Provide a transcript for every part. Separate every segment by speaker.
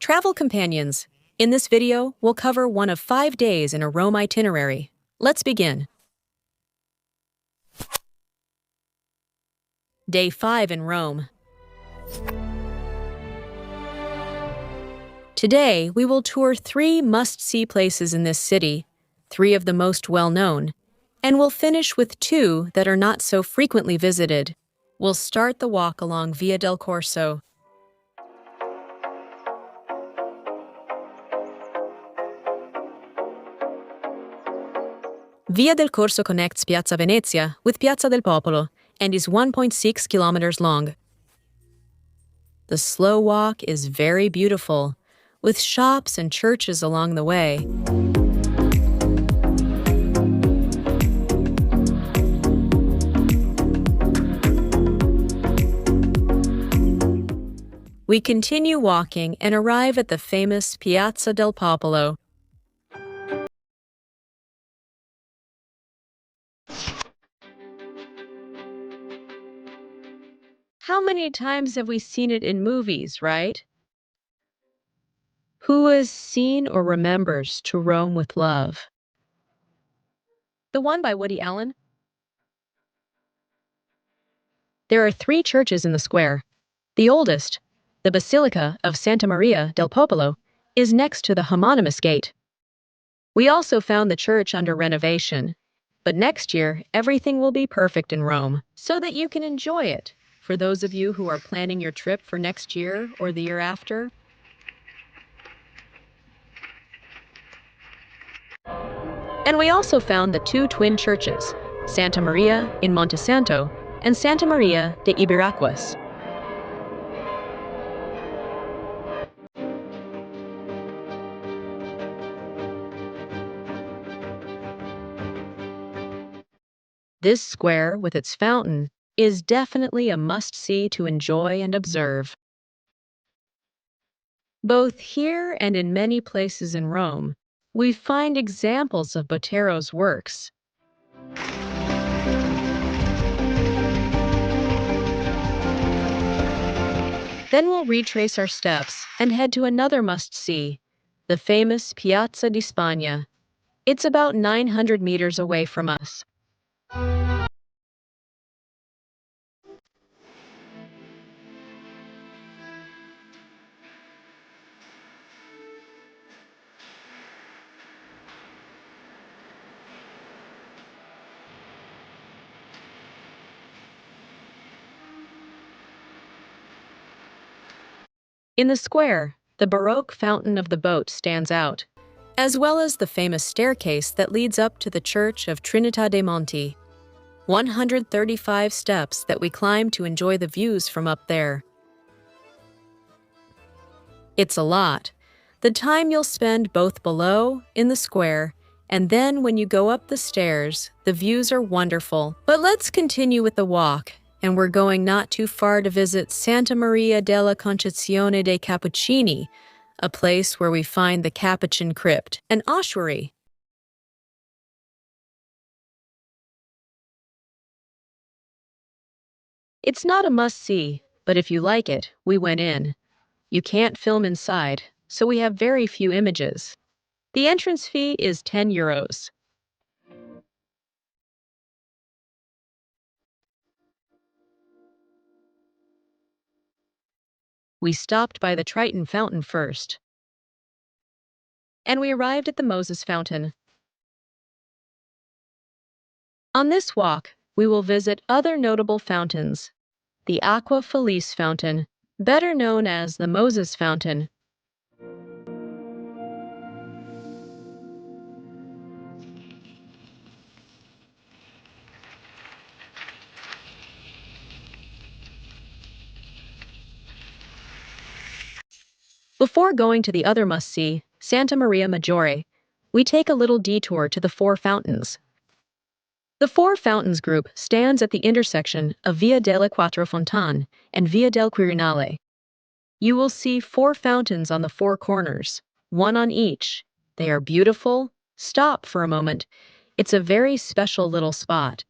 Speaker 1: Travel companions, in this video, we'll cover one of 5 days in a Rome itinerary. Let's begin. Day 5 in Rome. Today, we will tour 3 must-see places in this city, 3 of the most well-known, and we'll finish with 2 that are not so frequently visited. We'll start the walk along Via del Corso. Via del Corso connects Piazza Venezia with Piazza del Popolo and is 1.6 kilometers long. The slow walk is very beautiful, with shops and churches along the way. We continue walking and arrive at the famous Piazza del Popolo. How many times have we seen it in movies, right? Who has seen or remembers To Rome with Love? The one by Woody Allen? There are 3 churches in the square. The oldest, the Basilica of Santa Maria del Popolo, is next to the homonymous gate. We also found the church under renovation, but next year everything will be perfect in Rome so that you can enjoy it. For those of you who are planning your trip for next year or the year after. And we also found the 2 twin churches, Santa Maria in Monte Santo and Santa Maria de Ibiraquas. This square, with its fountain, is definitely a must-see to enjoy and observe. Both here and in many places in Rome, we find examples of Botero's works. Then we'll retrace our steps and head to another must-see, the famous Piazza di Spagna. It's about 900 meters away from us. In the square, the Baroque fountain of the boat stands out, as well as the famous staircase that leads up to the Church of Trinità dei Monti. 135 steps that we climb to enjoy the views from up there. It's a lot. The time you'll spend both below, in the square, and then when you go up the stairs, the views are wonderful. But let's continue with the walk, and we're going not too far to visit Santa Maria della Concezione dei Cappuccini, a place where we find the Capuchin Crypt, an ossuary. It's not a must-see, but if you like it, we went in. You can't film inside, so we have very few images. The entrance fee is 10 euros. We stopped by the Triton Fountain first, and we arrived at the Moses Fountain. On this walk, we will visit other notable fountains. The Aqua Felice Fountain, better known as the Moses Fountain. Before going to the other must-see, Santa Maria Maggiore, we take a little detour to the 4 fountains. The 4 fountains group stands at the intersection of Via delle Quattro Fontane and Via del Quirinale. You will see 4 fountains on the 4 corners, 1 on each. They are beautiful. Stop for a moment. It's a very special little spot.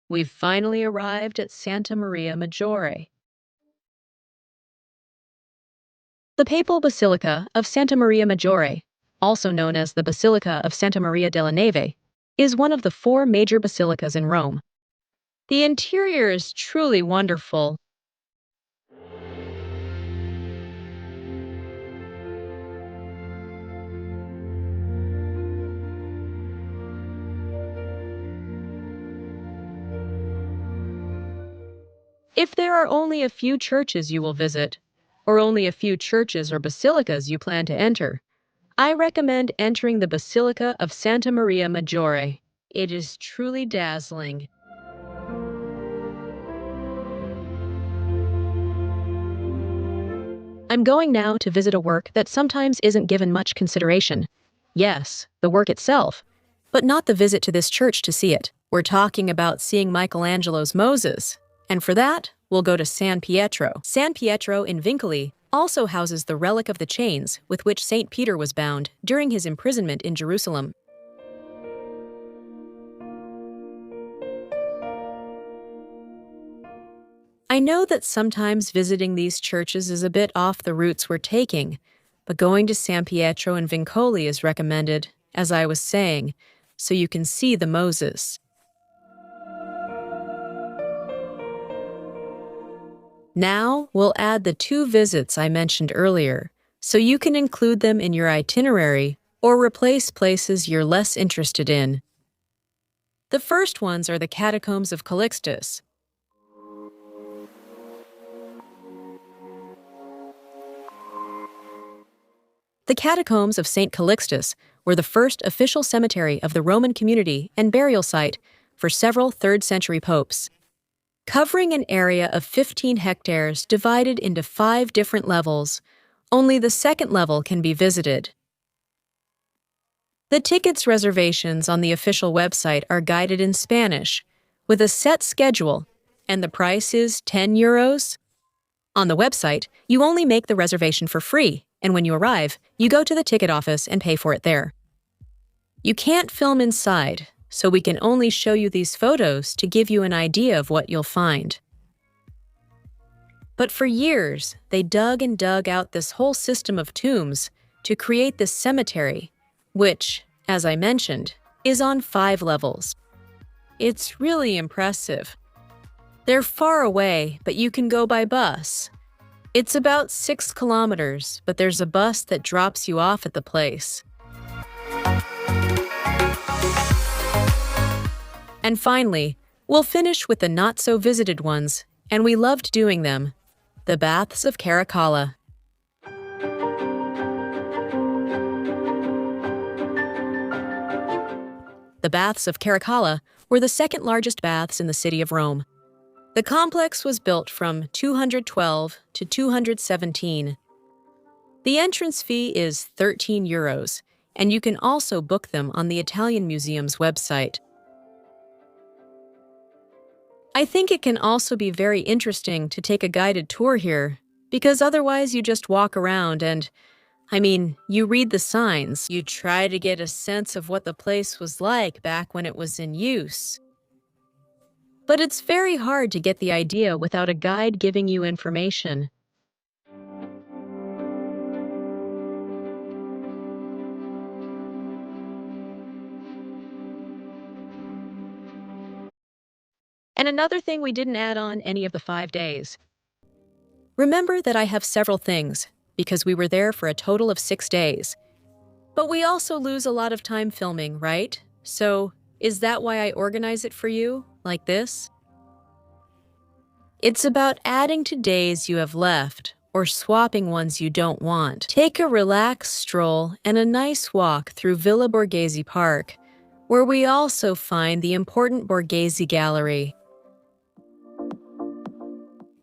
Speaker 1: We've finally arrived at Santa Maria Maggiore. The Papal Basilica of Santa Maria Maggiore, also known as the Basilica of Santa Maria della Neve, is one of the 4 major basilicas in Rome. The interior is truly wonderful. If there are only a few churches you will visit, or only a few churches or basilicas you plan to enter, I recommend entering the Basilica of Santa Maria Maggiore. It is truly dazzling. I'm going now to visit a work that sometimes isn't given much consideration. Yes, the work itself, but not the visit to this church to see it. We're talking about seeing Michelangelo's Moses. And for that, we'll go to San Pietro. San Pietro in Vincoli also houses the relic of the chains with which St. Peter was bound during his imprisonment in Jerusalem. I know that sometimes visiting these churches is a bit off the routes we're taking, but going to San Pietro in Vincoli is recommended, as I was saying, so you can see the Moses. Now, we'll add the 2 visits I mentioned earlier, so you can include them in your itinerary or replace places you're less interested in. The first ones are the Catacombs of Callixtus. The Catacombs of St. Callixtus were the first official cemetery of the Roman community and burial site for several 3rd century popes. Covering an area of 15 hectares divided into 5 different levels, only the 2nd level can be visited. The tickets reservations on the official website are guided in Spanish, with a set schedule, and the price is €10. On the website, you only make the reservation for free, and when you arrive, you go to the ticket office and pay for it there. You can't film inside, so we can only show you these photos to give you an idea of what you'll find. But for years, they dug and dug out this whole system of tombs to create this cemetery, which, as I mentioned, is on 5 levels. It's really impressive. They're far away, but you can go by bus. It's about 6 kilometers, but there's a bus that drops you off at the place. And finally, we'll finish with the not-so-visited ones, and we loved doing them, the Baths of Caracalla. The Baths of Caracalla were the 2nd largest baths in the city of Rome. The complex was built from 212 to 217. The entrance fee is €13, and you can also book them on the Italian Museum's website. I think it can also be very interesting to take a guided tour here, because otherwise you just walk around and, you read the signs. You try to get a sense of what the place was like back when it was in use. But it's very hard to get the idea without a guide giving you information. And another thing we didn't add on any of the 5 days. Remember that I have several things, because we were there for a total of 6 days. But we also lose a lot of time filming, right? So, is that why I organize it for you, like this? It's about adding to days you have left, or swapping ones you don't want. Take a relaxed stroll and a nice walk through Villa Borghese Park, where we also find the important Borghese Gallery.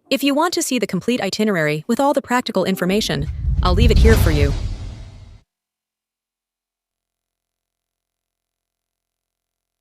Speaker 1: If you want to see the complete itinerary with all the practical information, I'll leave it here for you.